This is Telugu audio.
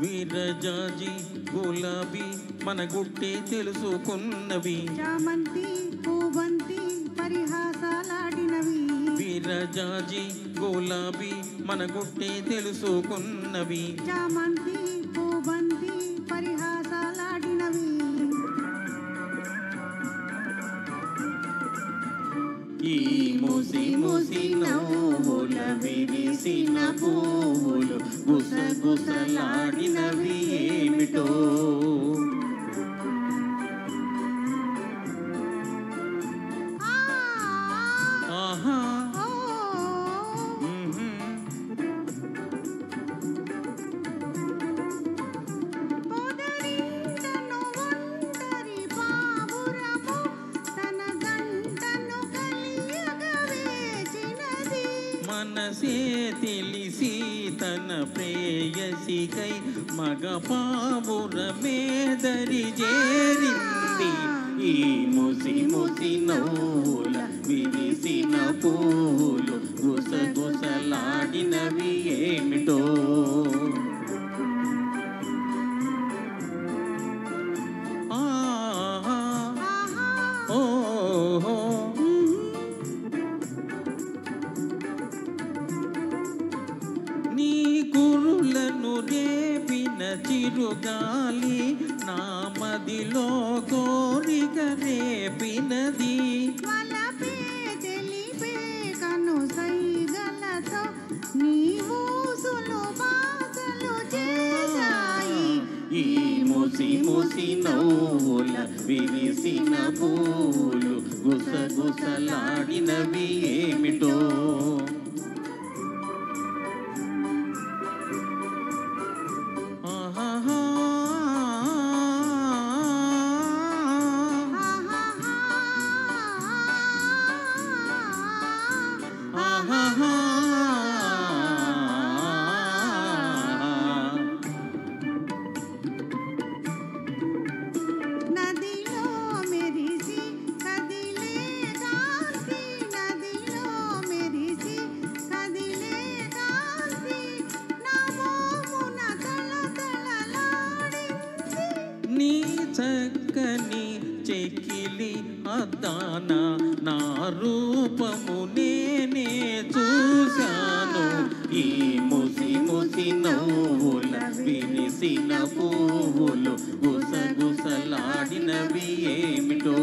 వీరజాజి గులాబీ మన గుట్టే తెలుసుకున్నవి చామంతి పూబంతి పరిహాసాలాడినవి వీరజాజి గులాబీ మన గుట్టే తెలుసుకున్నవి చామంతి పూబంతి పరిహాసాలాడినవి ఈ ముసి ముసి నవ్వుల విరిసిన పువ్వులు గుసగుసలాడినవి ఏమిటో ఆహా మనసే తెలిసి తన ప్రేయసికై మగ పావురమేదరి చేరింది ఈ ముసి ముసి నవ్వుల విరిసిన పూలు గుసగుసలాడినవి ఏమిటో నీ కురులను రేపిన చిరుగాలి నా మదిలో కోరిక రేపినది వలపే తెలిపే కను సైగలతో నీ ఊసులు బాసలు చేశాయి ఈ ముసి ముసి నవ్వుల విరిసిన పూలు గుసగుసలాడినవి ఏమిటో నదిలో మెరిసి కదిలే కాంతి నదిలో మెరిసి కదిలే కాంతి నా మోమున తళతళలాడింది నీ చక్కని చెక్కిలి అద్దాన నా రూపము నేనే చూశాను ఈ ముసి ముసి నవ్వుల విరిసిన పువ్వులు గుసగుసలాడినవి ఏమిటో